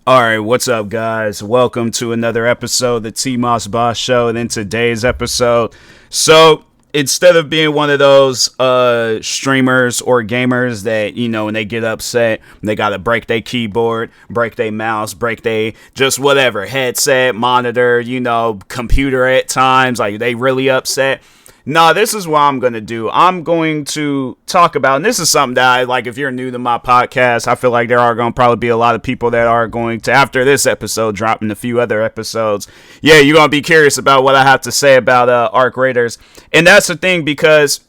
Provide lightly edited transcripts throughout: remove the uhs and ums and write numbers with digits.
All right, what's up, guys? Welcome to another episode of the TMossBoss Show. And in today's episode, instead of being one of those streamers or gamers that, when they get upset, they got to break their keyboard, break their mouse, break their just whatever, headset, monitor, computer at times, like they really upset. No, this is what I'm going to do. I'm going to talk about, and this is something that I like, if you're new to my podcast, I feel like there are going to probably be a lot of people that are going to, after this episode, dropping a few other episodes. Yeah, you're going to be curious about what I have to say about Arc Raiders. And that's the thing, because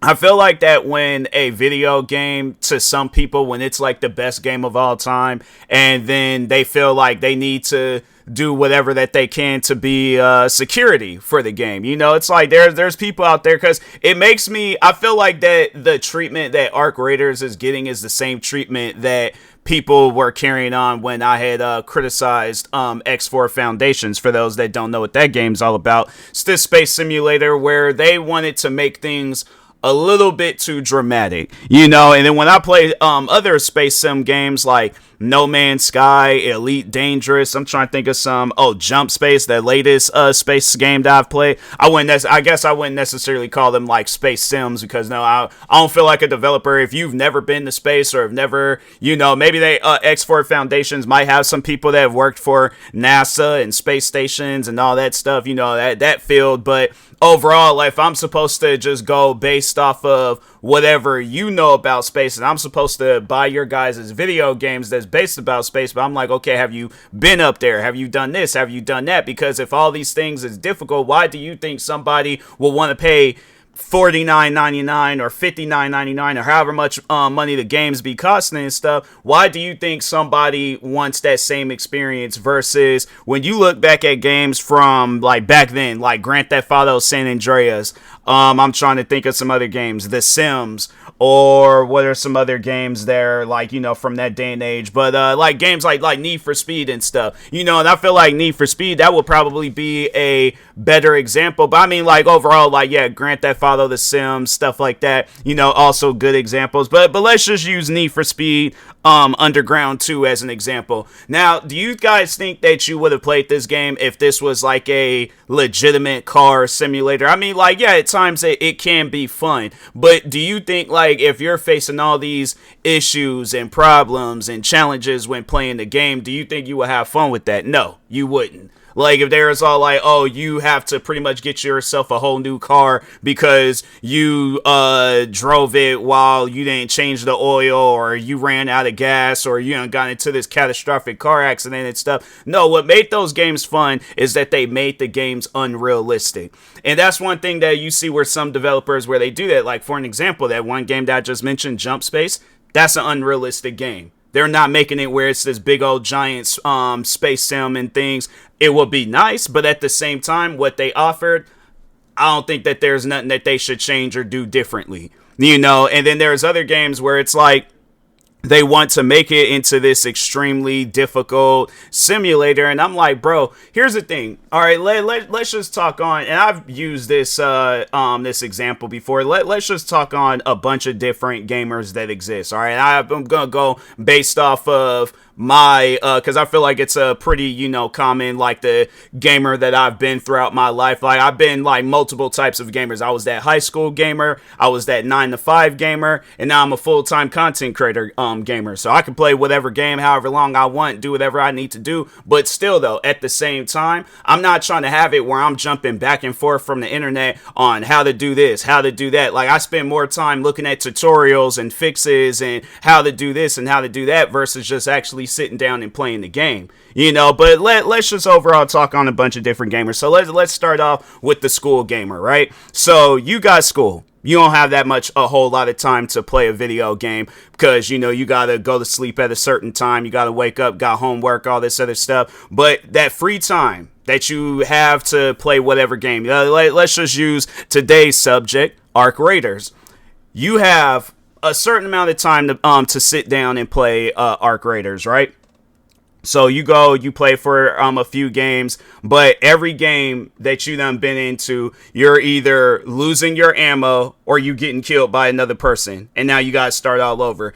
I feel like that when a video game, to some people, when it's like the best game of all time, and then they feel like they need to do whatever that they can to be security for the game. It's like there's people out there, because it makes me, I feel like that the treatment that Arc Raiders is getting is the same treatment that people were carrying on when I had criticized X4 Foundations. For those that don't know what that game's all about, it's this space simulator where they wanted to make things a little bit too dramatic, and then when I play other space sim games like No Man's Sky, Elite Dangerous, I'm trying to think of some, Jump Space, the latest space game that I've played. I guess I wouldn't necessarily call them like space sims, because I don't feel like a developer, if you've never been to space or have never, maybe they X4 Foundations might have some people that have worked for NASA and space stations and all that stuff, that field, but overall, if I'm supposed to just go based off of whatever you know about space, and I'm supposed to buy your guys' video games that's based about space, but I'm like, okay, have you been up there? Have you done this? Have you done that? Because if all these things is difficult, why do you think somebody will want to pay $49.99 or $59.99 or however much money the games be costing and stuff? Why do you think somebody wants that same experience versus when you look back at games from like back then, like Grand Theft Auto San Andreas, I'm trying to think of some other games, The Sims, or what are some other games there, like, from that day and age, but like games like Need for Speed and stuff, and I feel like Need for Speed, that would probably be a better example, but I mean, like, overall, like, yeah, Grand Theft Auto, The Sims, stuff like that, also good examples, but let's just use Need for Speed Underground 2 as an example. Now, do you guys think that you would have played this game if this was like a legitimate car simulator? I mean, like, yeah, at times it can be fun, but do you think, like, if you're facing all these issues and problems and challenges when playing the game, do you think you would have fun with that? No, you wouldn't. Like, if there's all like, oh, you have to pretty much get yourself a whole new car because you drove it while you didn't change the oil, or you ran out of gas, or you got into this catastrophic car accident and stuff. No, what made those games fun is that they made the games unrealistic. And that's one thing that you see where some developers, where they do that. Like, for an example, that one game that I just mentioned, Jump Space, that's an unrealistic game. They're not making it where it's this big old giant space sim and things. It would be nice, but at the same time, what they offered, I don't think that there's nothing that they should change or do differently. And then there's other games where it's like they want to make it into this extremely difficult simulator, and I'm like, bro, here's the thing. All right, let's just talk on, and I've used this this example before. Let's just talk on a bunch of different gamers that exist. All right, I'm gonna go based off of my because I feel like it's a pretty common, like, the gamer that I've been throughout my life. Like, I've been like multiple types of gamers. I was that high school gamer, I was that 9 to 5 gamer, and now I'm a full-time content creator gamer. So I can play whatever game however long I want, do whatever I need to do, but still, though, at the same time, I'm not trying to have it where I'm jumping back and forth from the internet on how to do this, how to do that. Like, I spend more time looking at tutorials and fixes and how to do this and how to do that versus just actually sitting down and playing the game, but let's just overall talk on a bunch of different gamers. So let's start off with the school gamer, right? So you got school. You don't have a whole lot of time to play a video game because, you got to go to sleep at a certain time. You got to wake up, got homework, all this other stuff. But that free time that you have to play whatever game, let's just use today's subject, Arc Raiders. You have a certain amount of time to sit down and play Arc Raiders, right? So you go, you play for a few games, but every game that you done been into, you're either losing your ammo or you getting killed by another person, and now you gotta start all over.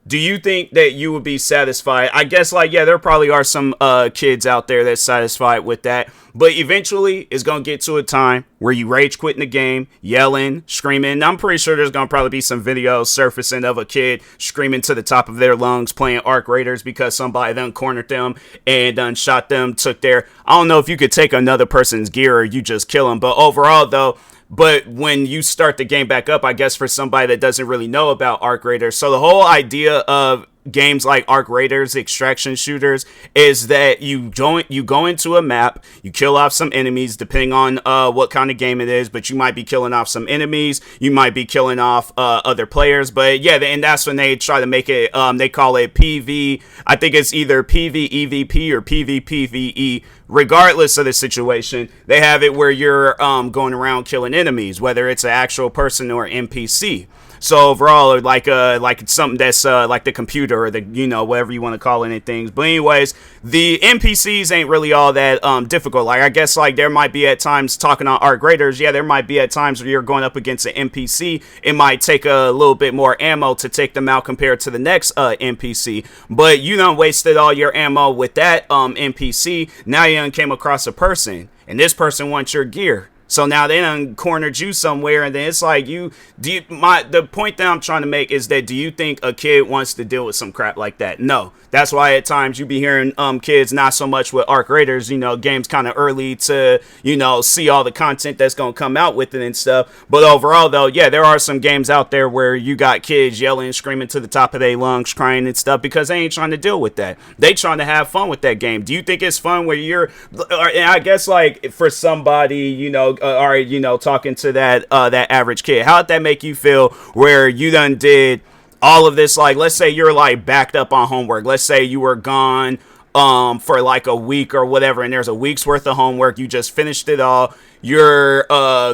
Do you think that you would be satisfied? I guess, like, yeah, there probably are some kids out there that's satisfied with that, but eventually it's gonna get to a time where you rage quitting the game, yelling, screaming. I'm pretty sure there's gonna probably be some videos surfacing of a kid screaming to the top of their lungs playing Arc Raiders because somebody then cornered them and done shot them, took their, I don't know if you could take another person's gear or you just kill them, but overall though, but when you start the game back up, I guess for somebody that doesn't really know about Arc Raiders, so the whole idea of games like Arc Raiders, extraction shooters, is that you go into a map, you kill off some enemies, depending on what kind of game it is, but you might be killing off some enemies, you might be killing off other players, but yeah, and that's when they try to make it, they call it PV, I think it's either PvEVP or PvPvE, regardless of the situation, they have it where you're going around killing enemies, whether it's an actual person or NPC. So overall, like it's something that's like the computer or the, you know, whatever you want to call it and things. But anyways, the NPCs ain't really all that difficult. Like, I guess, like, there might be at times, talking on Arc Raiders, yeah, there might be at times where you're going up against an NPC. It might take a little bit more ammo to take them out compared to the next NPC. But you done wasted all your ammo with that NPC. Now you done came across a person, and this person wants your gear. So now they done cornered you somewhere, and then it's like, the point that I'm trying to make is that, do you think a kid wants to deal with some crap like that? No. That's why at times you be hearing kids, not so much with Arc Raiders, you know, games kind of early to, you know, see all the content that's going to come out with it and stuff. But overall, though, yeah, there are some games out there where you got kids yelling, screaming to the top of their lungs, crying and stuff, because they ain't trying to deal with that. They trying to have fun with that game. Do you think it's fun where you're, I guess, like, for somebody, you know, all right, you know, talking to that average kid, how'd that make you feel where you done did all of this? Like, let's say you're like backed up on homework. Let's say you were gone for like a week or whatever, and there's a week's worth of homework. You just finished it all. You're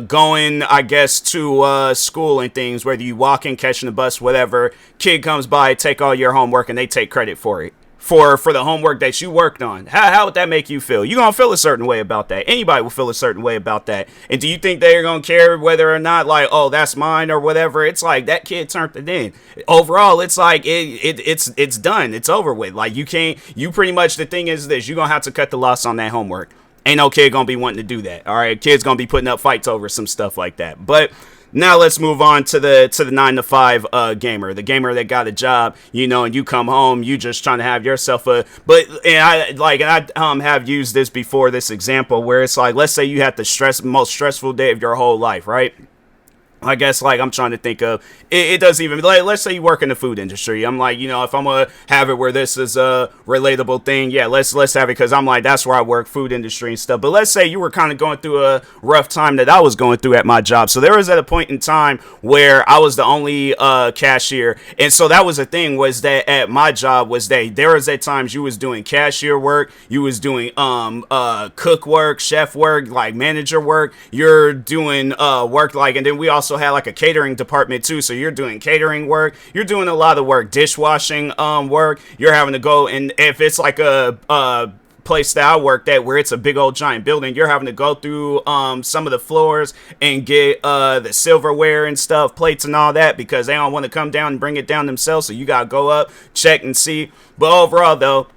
going, I guess, to school and things, whether you walk in, catching the bus, whatever. Kid comes by, take all your homework, and they take credit for it. For the homework that you worked on. How would that make you feel? You're going to feel a certain way about that. Anybody will feel a certain way about that. And do you think they're going to care whether or not, like, oh, that's mine or whatever? It's like, that kid turned it in. Overall, it's like, it's done. It's over with. Like, you pretty much, the thing is this, you're going to have to cut the loss on that homework. Ain't no kid going to be wanting to do that. All right, kid's going to be putting up fights over some stuff like that. But now let's move on to the 9-to-5 gamer, the gamer that got a job, you know, and you come home, you just trying to have yourself I have used this before, this example where it's like, let's say you had the most stressful day of your whole life, right? I guess, like, I'm trying to think of, it doesn't even, like, let's say you work in the food industry. I'm like, you know, if I'm going to have it where this is a relatable thing, yeah, let's have it, because I'm like, that's where I work, food industry and stuff. But let's say you were kind of going through a rough time that I was going through at my job. So there was at a point in time where I was the only cashier. And so that was the thing, was that at my job was that there was at times you was doing cashier work, you was doing cook work, chef work, like manager work, you're doing work, like, and then we also had like a catering department too, so you're doing catering work, you're doing a lot of work, dishwashing work, you're having to go, and if it's like a place that I worked at where it's a big old giant building, you're having to go through some of the floors and get the silverware and stuff, plates and all that, because they don't want to come down and bring it down themselves, so you gotta go up, check and see. But overall though,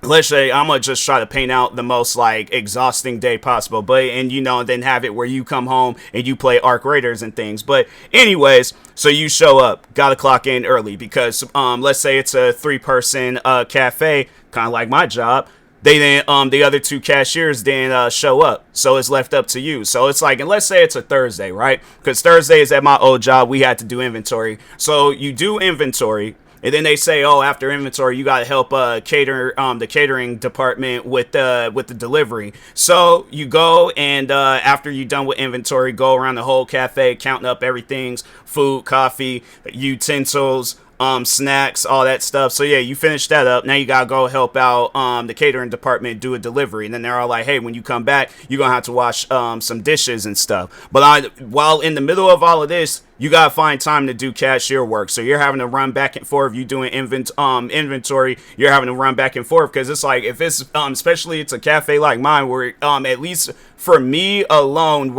let's say I'm gonna just try to paint out the most like exhausting day possible, but and you know, and then have it where you come home and you play Arc Raiders and things. But anyways, so you show up, gotta clock in early because let's say it's a 3-person cafe, kind of like my job. They then the other 2 cashiers then show up, so it's left up to you. So it's like, and let's say it's a Thursday, right? Because Thursdays at my old job we had to do inventory. So you do inventory. And then they say, oh, after inventory, you got to help cater the catering department with the delivery. So you go, and after you're done with inventory, go around the whole cafe, counting up everything's food, coffee, utensils, snacks, all that stuff. So yeah, you finish that up. Now you gotta go help out the catering department do a delivery, and then they're all like, hey, when you come back, you're gonna have to wash some dishes and stuff. But while in the middle of all of this, you gotta find time to do cashier work. So you're having to run back and forth. You doing inventory, you're having to run back and forth, because it's like, if it's especially it's a cafe like mine where at least for me alone,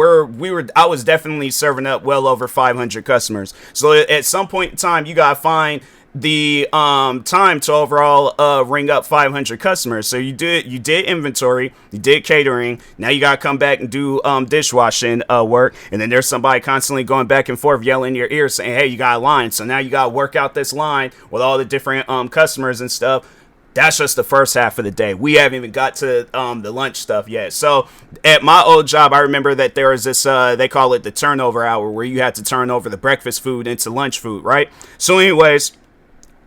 I was definitely serving up well over 500 customers. So at some point in time, you gotta find the time to overall ring up 500 customers. So you did inventory, you did catering. Now you gotta come back and do dishwashing work, and then there's somebody constantly going back and forth yelling in your ear saying, hey, you got a line. So now you gotta work out this line with all the different customers and stuff. That's just the first half of the day. We haven't even got to the lunch stuff yet. So at my old job, I remember that there was this, they call it the turnover hour, where you had to turn over the breakfast food into lunch food, right? So anyways,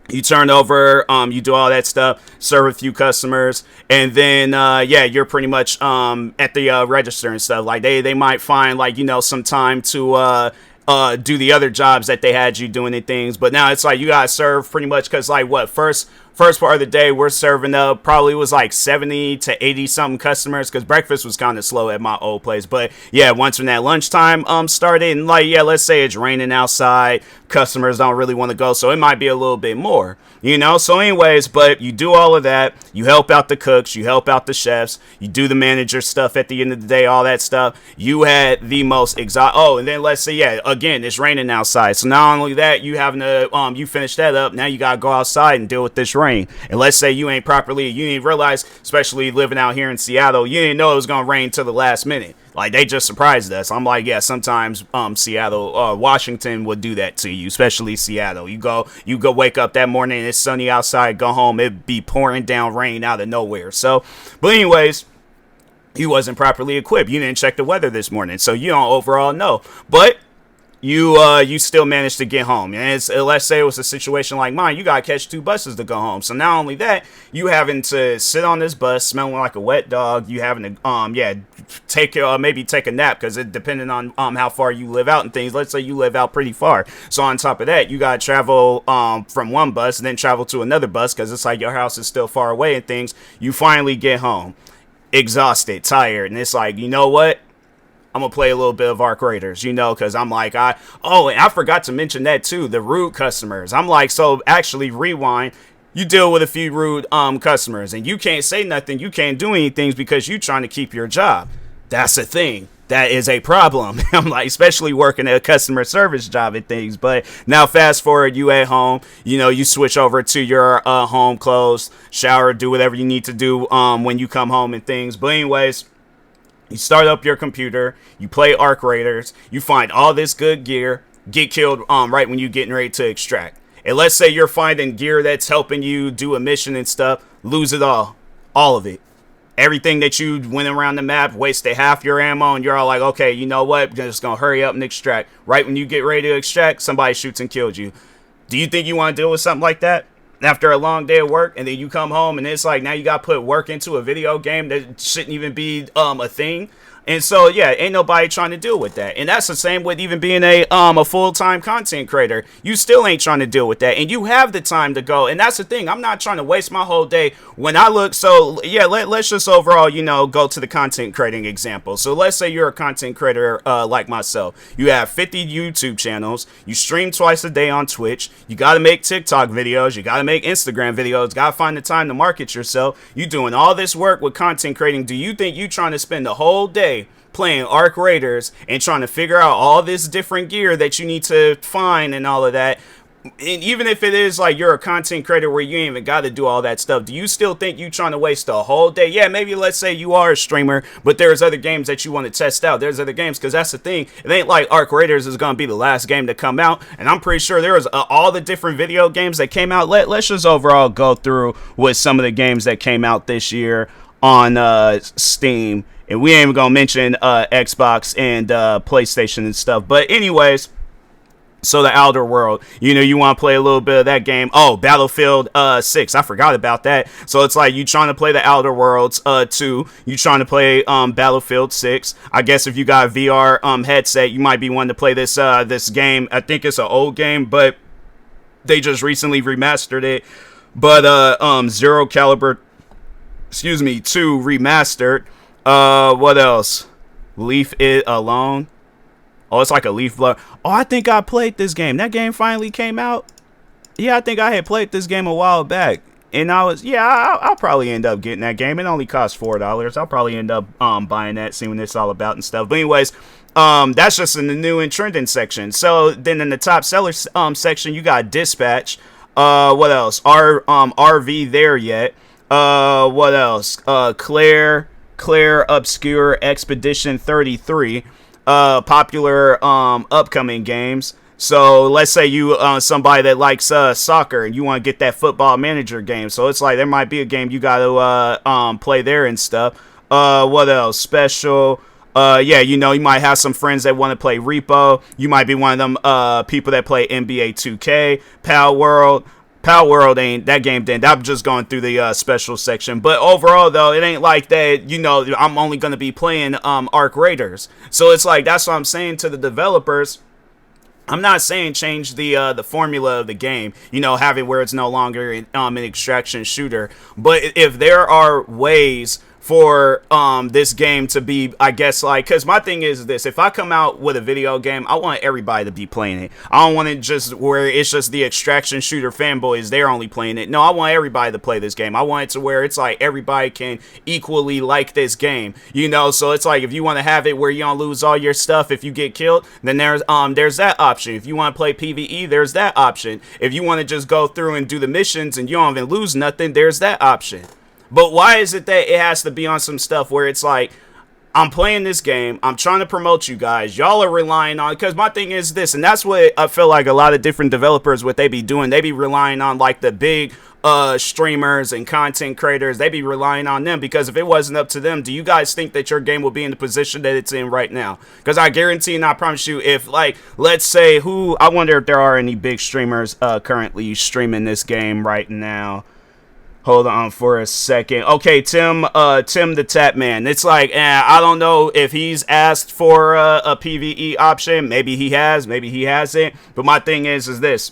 you turn over, you do all that stuff, serve a few customers, and then, you're pretty much at the register and stuff. Like, they might find, like, some time to do the other jobs that they had you doing and things. But now it's like you gotta serve pretty much, because, like, first part of the day, we're serving up probably was like 70 to 80 something customers, because breakfast was kind of slow at my old place. But yeah, once when that lunchtime started, and like, yeah, let's say it's raining outside, customers don't really want to go, so it might be a little bit more, so anyways, but you do all of that, you help out the cooks, you help out the chefs, you do the manager stuff at the end of the day, all that stuff. You had the most and then let's say, yeah, again, it's raining outside, so not only that, you having to you finish that up, now you gotta go outside and deal with this rain. And let's say you didn't realize, especially living out here in Seattle, you didn't know it was gonna rain till the last minute. Like, they just surprised us. I'm like, yeah, sometimes Seattle, Washington would do that to you, especially Seattle. You go wake up that morning, it's sunny outside, go home, it'd be pouring down rain out of nowhere. So, but anyways, you wasn't properly equipped. You didn't check the weather this morning, so you don't overall know. But you still managed to get home. And let's say it was a situation like mine, you gotta catch 2 buses to go home. So not only that, you having to sit on this bus smelling like a wet dog, you having to maybe take a nap, because it depending on how far you live out and things. Let's say you live out pretty far, so on top of that, you gotta travel from one bus and then travel to another bus, because it's like your house is still far away and things. You finally get home exhausted, tired, and it's like, you know what, I'm gonna play a little bit of Arc Raiders, because I'm like, and I forgot to mention that too, the rude customers. I'm like, so actually, rewind. You deal with a few rude customers, and you can't say nothing, you can't do anything, because you're trying to keep your job. That's a thing. That is a problem. I'm like, especially working a customer service job and things. But now fast forward, you at home, you switch over to your home clothes, shower, do whatever you need to do when you come home and things. But anyways, you start up your computer, you play Arc Raiders, you find all this good gear, get killed right when you're getting ready to extract. And let's say you're finding gear that's helping you do a mission and stuff, lose it all of it. Everything that you went around the map, wasted half your ammo, and you're all like, okay, you know what, I'm just gonna hurry up and extract. Right when you get ready to extract, somebody shoots and kills you. Do you think you want to deal with something like that after a long day of work, and then you come home and it's like now you got to put work into a video game that shouldn't even be a thing? And so, yeah, ain't nobody trying to deal with that. And that's the same with even being a full-time content creator. You still ain't trying to deal with that. And you have the time to go. And that's the thing. I'm not trying to waste my whole day when I look. So, yeah, let's just overall, go to the content creating example. So let's say you're a content creator like myself. You have 50 YouTube channels. You stream twice a day on Twitch. You got to make TikTok videos. You got to make Instagram videos. Got to find the time to market yourself. You doing all this work with content creating. Do you think you trying to spend the whole day playing Arc Raiders and trying to figure out all this different gear that you need to find and all of that? And even if it is like you're a content creator where you ain't even got to do all that stuff, do you still think you trying to waste a whole day? Yeah, maybe let's say you are a streamer, but there's other games that you want to test out. There's other games, because that's the thing. It ain't like Arc Raiders is going to be the last game to come out. And I'm pretty sure there was all the different video games that came out. Let's just overall go through with some of the games that came out this year on Steam. And we ain't even gonna mention Xbox and PlayStation and stuff. But anyways, so the Outer World, you want to play a little bit of that game. Oh, Battlefield 6, I forgot about that. So it's like you trying to play the Outer Worlds 2, you trying to play Battlefield 6. I guess if you got a VR headset, you might be wanting to play this game. I think it's an old game, but they just recently remastered it. But Zero Caliber, 2 remastered. What else? Leave It Alone. Oh, it's like a leaf blower. Oh, I think I played this game. That game finally came out. Yeah, I think I had played this game a while back. And I'll probably end up getting that game. It only costs $4. I'll probably end up buying that, seeing what it's all about and stuff. But anyways, that's just in the new and trending section. So then in the top seller section, you got Dispatch. What else? RV there yet. What else? Claire Obscure Expedition 33. Popular upcoming games. So let's say you somebody that likes soccer and you want to get that Football Manager game. So it's like there might be a game you got to play there and stuff. What else? Special. Yeah, you know, you might have some friends that want to play Repo. You might be one of them people that play NBA 2K, Pal World. Pal World ain't that game didn't. I'm just going through the special section. But overall, though, it ain't like that, you know, I'm only going to be playing Arc Raiders. So it's like, that's what I'm saying to the developers. I'm not saying change the formula of the game, you know, have it where it's no longer an extraction shooter. But if there are ways for this game to be, I guess, like, because my thing is this: if I come out with a video game, I want everybody to be playing it. I don't want it just where it's just the extraction shooter fanboys, they're only playing it. No, I want everybody to play this game. I want it to where it's like everybody can equally like this game, you know. So it's like, if you want to have it where you don't lose all your stuff if you get killed, then there's that option. If you want to play PvE, there's that option. If you want to just go through and do the missions and you don't even lose nothing, there's that option. But why is it that it has to be on some stuff where it's like, I'm playing this game, I'm trying to promote you guys, y'all are relying on, because my thing is this, and that's what I feel like a lot of different developers, what they be doing, they be relying on like the big streamers and content creators, they be relying on them, because if it wasn't up to them, do you guys think that your game will be in the position that it's in right now? Because I guarantee and I promise you, if like, let's say I wonder if there are any big streamers currently streaming this game right now. Hold on for a second. Okay, Tim the Tap Man. It's like, I don't know if he's asked for a PvE option. Maybe he has, maybe he hasn't. But my thing is this: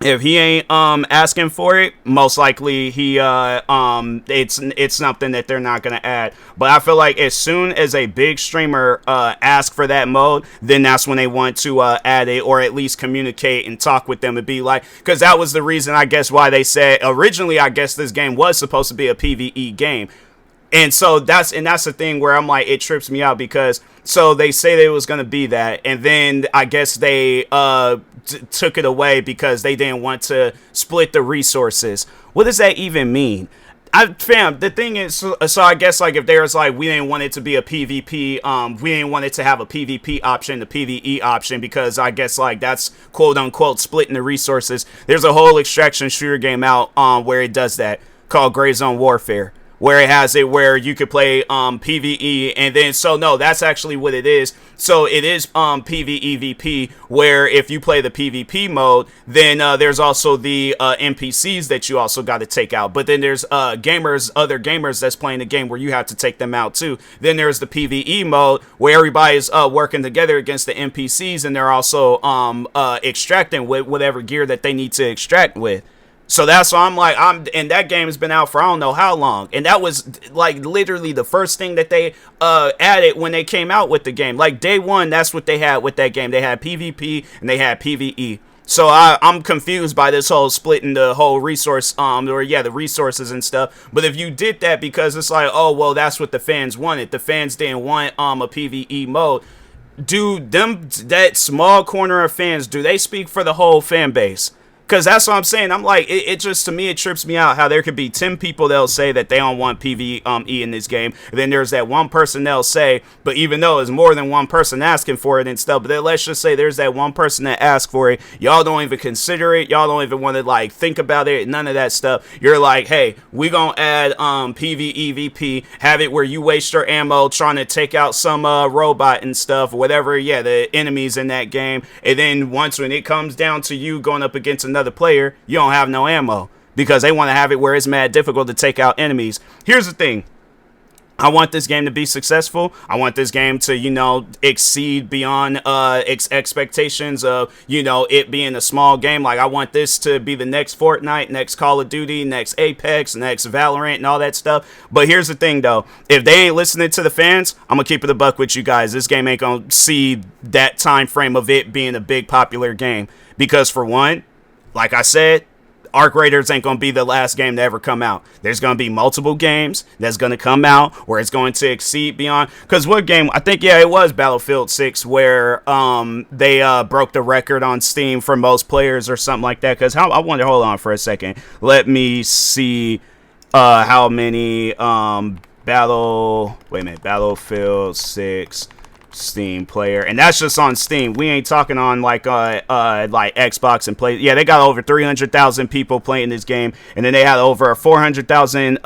if he ain't asking for it, most likely he it's something that they're not gonna add. But I feel like as soon as a big streamer asks for that mode, then that's when they want to add it, or at least communicate and talk with them and be like, because that was the reason, I guess, why they said originally, I guess this game was supposed to be a PvE game. And so that's the thing where I'm like, it trips me out, because so they say that it was going to be that, and then I guess they took it away because they didn't want to split the resources. What does that even mean? Fam, the thing is, so I guess like if there's like, we didn't want it to be a PvP, we didn't want it to have a PvP option, the PvE option, because I guess like that's quote unquote splitting the resources. There's a whole extraction shooter game out where it does that, called Gray Zone Warfare, where it has it where you could play PvE, and then so no, that's actually what it is. So it is PvEVP, where if you play the PvP mode, then there's also the NPCs that you also got to take out. But then there's other gamers that's playing the game where you have to take them out too. Then there's the PvE mode where everybody's working together against the NPCs, and they're also extracting with whatever gear that they need to extract with. So that's why I'm like, and that game has been out for I don't know how long. And that was like literally the first thing that they added when they came out with the game. Like day one, that's what they had with that game. They had PvP and they had PvE. So I'm confused by this whole splitting the whole resource, the resources and stuff. But if you did that because it's like, oh, well, that's what the fans wanted. The fans didn't want a PvE mode. That small corner of fans, do they speak for the whole fan base? Because that's what I'm saying. I'm like, it just, to me, it trips me out how there could be 10 people that'll say that they don't want PvE in this game. And then there's that one person that'll say, but even though it's more than one person asking for it and stuff, but then let's just say there's that one person that asked for it. Y'all don't even consider it. Y'all don't even want to, like, think about it. None of that stuff. You're like, hey, we gonna add PvEVP, have it where you waste your ammo trying to take out some robot and stuff, whatever, yeah, the enemies in that game. And then once when it comes down to you going up against another player, you don't have no ammo because they want to have it where it's mad difficult to take out enemies. Here's the thing. I want this game to be successful. I want this game to, you know, exceed beyond expectations of, you know, it being a small game. Like, I want this to be the next Fortnite, next Call of Duty, next Apex, next Valorant, and all that stuff. But here's the thing, though. If they ain't listening to the fans, I'm going to keep it a buck with you guys. This game ain't going to see that time frame of it being a big popular game. Because, for one, like I said, Arc Raiders ain't gonna be the last game to ever come out. There's gonna be multiple games that's gonna come out where it's going to exceed beyond. Because what game? I think it was Battlefield 6 where they broke the record on Steam for most players or something like that. Because I wonder. Hold on for a second. Let me see how many Battlefield 6 Steam player, and that's just on Steam. We ain't talking on like Xbox and Play. Yeah, they got over 300,000 people playing this game, and then they had over 400,000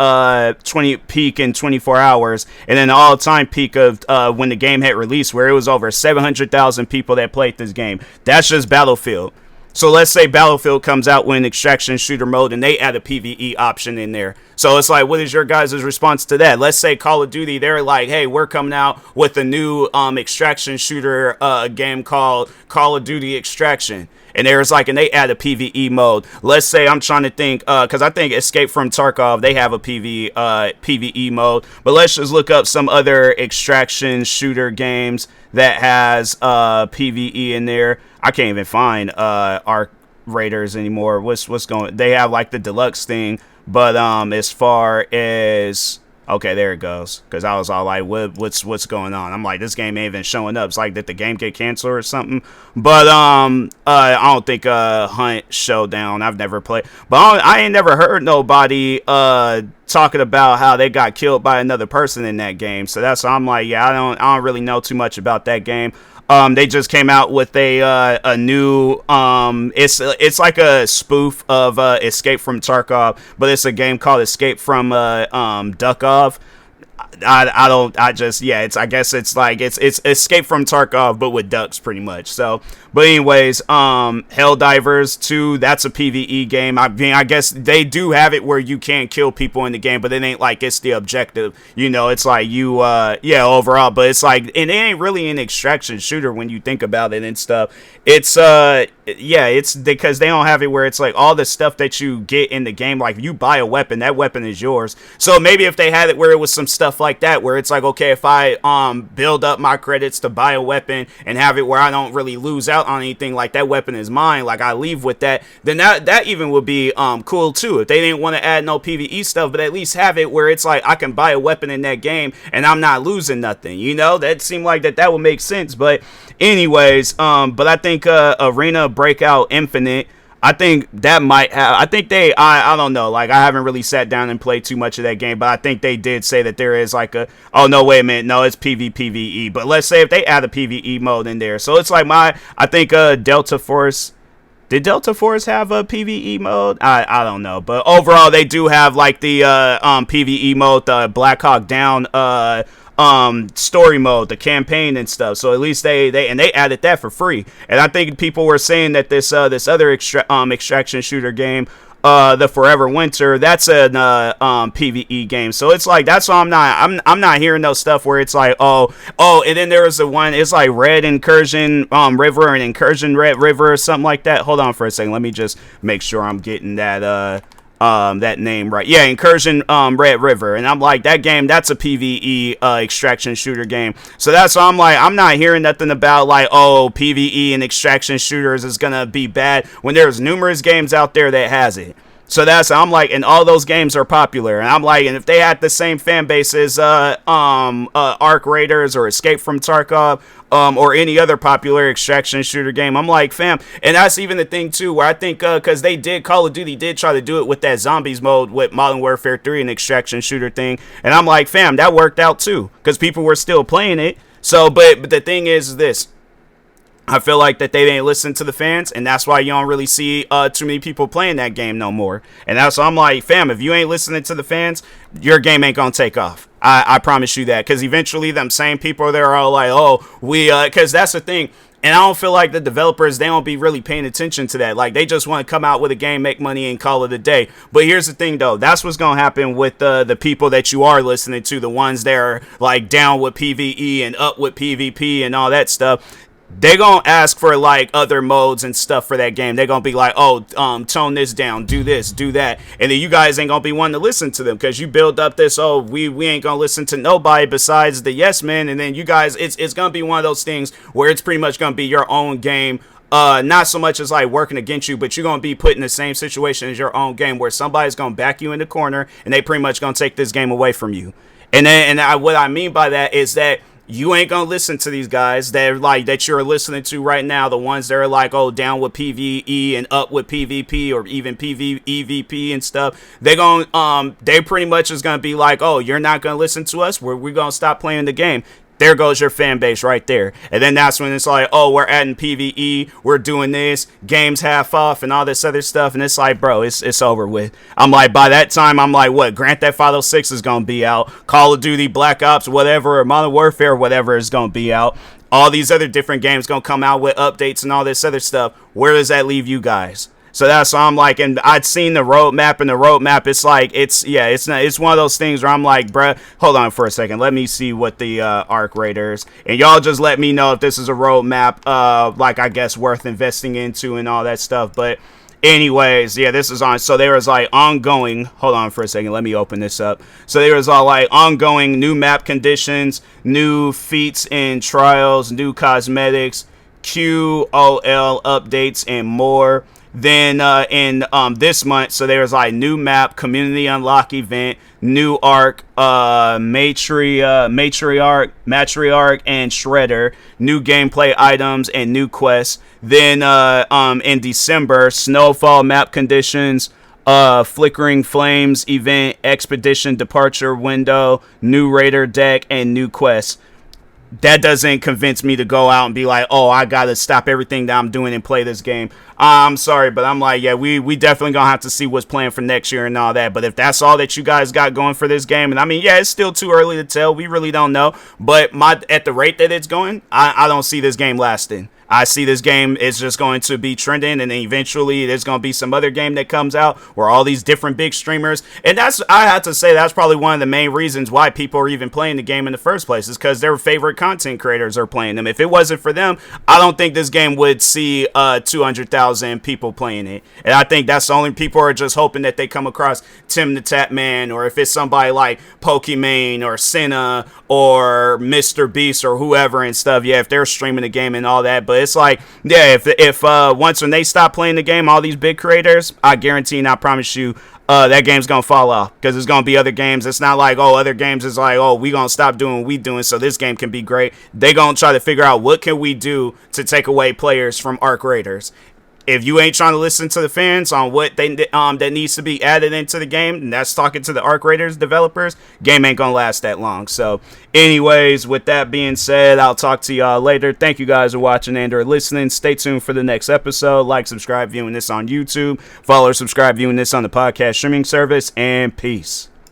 20 peak in 24 hours, and then the all-time peak of when the game had released, where it was over 700,000 people that played this game. That's just Battlefield. So let's say Battlefield comes out with an extraction shooter mode and they add a PvE option in there. So it's like, what is your guys' response to that? Let's say Call of Duty, they're like, hey, we're coming out with a new extraction shooter game called Call of Duty Extraction. And there's like, and they add a PvE mode. Let's say I'm trying to think, because I think Escape from Tarkov, they have a PvE mode. But let's just look up some other extraction shooter games that has PvE in there. I can't even find Arc Raiders anymore. What's going? They have like the deluxe thing, but as far as okay, there it goes. Because I was all like, what's going on? I'm like, this game ain't even showing up. It's like, did the game get canceled or something? But I don't think Hunt Showdown. I've never played, but I ain't never heard nobody talking about how they got killed by another person in that game. So that's why I'm like, yeah, I don't really know too much about that game. They just came out with a new it's like a spoof of Escape from Tarkov, but it's a game called Escape from Dukov. I guess it's like it's Escape from Tarkov but with ducks pretty much. So but anyways, Helldivers 2, that's a PvE game. I mean, I guess they do have it where you can kill people in the game, but it ain't like it's the objective, you know. It's like you overall, but it's like, and it ain't really an extraction shooter when you think about it and stuff. It's it's because they don't have it where it's like all the stuff that you get in the game, like you buy a weapon, that weapon is yours. So maybe if they had it where it was some stuff like that, where it's like, okay, if I build up my credits to buy a weapon and have it where I don't really lose out on anything, like that weapon is mine, like I leave with that, then that even would be cool too. If they didn't want to add no PvE stuff, but at least have it where it's like I can buy a weapon in that game and I'm not losing nothing, you know. That seemed like that would make sense. But anyways, but I think Arena Breakout Infinite, I think that might have, I think I don't know, like I haven't really sat down and played too much of that game, but I think they did say that there is like oh no, wait a minute, no, it's PvPvE. But let's say if they add a PvE mode in there, so it's like I think Delta Force, did Delta Force have a PvE mode? I don't know, but overall they do have like the PvE mode, the Black Hawk Down story mode, the campaign and stuff. So at least they added that for free. And I think people were saying that this other extraction shooter game, the Forever Winter, that's a PvE game. So it's like, that's why I'm not hearing no stuff where it's like, oh, and then there was the one, it's like Red Incursion River and Incursion Red River or something like that. Hold on for a second, let me just make sure I'm getting that name right. Yeah, Incursion Red River. And I'm like, that game, that's a PvE extraction shooter game. So that's why I'm like, I'm not hearing nothing about like, oh, PvE and extraction shooters is gonna be bad when there's numerous games out there that has it. So I'm like, and all those games are popular, and I'm like, and if they had the same fan base as Arc Raiders or Escape from Tarkov, or any other popular extraction shooter game, I'm like, fam. And that's even the thing too, where I think because Call of Duty did try to do it with that zombies mode with Modern Warfare 3 and extraction shooter thing, and I'm like, fam, that worked out too because people were still playing it. So but the thing is this, I feel like that they didn't listen to the fans, and that's why you don't really see too many people playing that game no more. And that's why I'm like, fam, if you ain't listening to the fans, your game ain't gonna take off. I promise you that, because eventually them same people, they're all like, oh, we, because that's the thing. And I don't feel like the developers, they don't be really paying attention to that. Like, they just want to come out with a game, make money, and call it a day. But here's the thing, though. That's what's going to happen with the people that you are listening to, the ones that are, like, down with PvE and up with PvP and all that stuff. They're going to ask for, like, other modes and stuff for that game. They're going to be like, oh, tone this down, do this, do that. And then you guys ain't going to be wanting to listen to them because you build up this, oh, we ain't going to listen to nobody besides the yes men. And then you guys, it's going to be one of those things where it's pretty much going to be your own game not so much as like working against you, but you're going to be put in the same situation as your own game where somebody's going to back you in the corner and they pretty much going to take this game away from you. What I mean by that is that you ain't gonna listen to these guys that you're listening to right now, the ones that are like, oh, down with PvE and up with PvP or even PvEVP and stuff. They pretty much is gonna be like, oh, you're not gonna listen to us, we're gonna stop playing the game. There goes your fan base right there. And then that's when it's like, oh, we're adding PvE, we're doing this, games half off and all this other stuff. And it's like, bro, it's over with. I'm like, by that time, I'm like, what, Grand Theft Auto 6 is going to be out. Call of Duty, Black Ops, whatever, or Modern Warfare, whatever is going to be out. All these other different games going to come out with updates and all this other stuff. Where does that leave you guys? So that's why I'm like, and I'd seen the roadmap, and the roadmap, it's like, it's one of those things where I'm like, bruh, hold on for a second. Let me see what the Arc Raiders, and y'all just let me know if this is a roadmap, like, I guess, worth investing into and all that stuff. But anyways, yeah, this is on. So there was like ongoing, hold on for a second. Let me open this up. So there was all like ongoing new map conditions, new feats and trials, new cosmetics, QOL updates, and more. Then in this month, so there's like new map, community unlock event, new arc, matriarch, and shredder, new gameplay items and new quests. Then in December, snowfall map conditions, flickering flames event, expedition departure window, new raider deck, and new quests. That doesn't convince me to go out and be like, oh, I gotta stop everything that I'm doing and play this game. I'm sorry, but I'm like, yeah, we definitely gonna have to see what's planned for next year and all that. But if that's all that you guys got going for this game, and I mean, yeah, it's still too early to tell. We really don't know. But at the rate that it's going, I don't see this game lasting. I see this game is just going to be trending, and then eventually there's going to be some other game that comes out where all these different big streamers, and I have to say that's probably one of the main reasons why people are even playing the game in the first place, is because their favorite content creators are playing them. If it wasn't for them, I don't think this game would see 200,000 people playing it. And I think that's the only people are just hoping that they come across Tim the Tatman, or if it's somebody like Pokimane or Senna or Mr. Beast or whoever and stuff. Yeah, if they're streaming the game and all that. But it's like, yeah, if once when they stop playing the game, all these big creators, I guarantee and I promise you, that game's gonna fall off, because there's gonna be other games. It's not like, oh, other games is like, oh, we gonna stop doing what we doing so this game can be great. They gonna try to figure out what can we do to take away players from Arc Raiders. If you ain't trying to listen to the fans on what they that needs to be added into the game, and that's talking to the Arc Raiders developers, game ain't gonna last that long. So anyways, with that being said, I'll talk to y'all later. Thank you guys for watching and or listening. Stay tuned for the next episode. Like, subscribe, viewing this on YouTube. Follow or subscribe, viewing this on the podcast streaming service. And peace.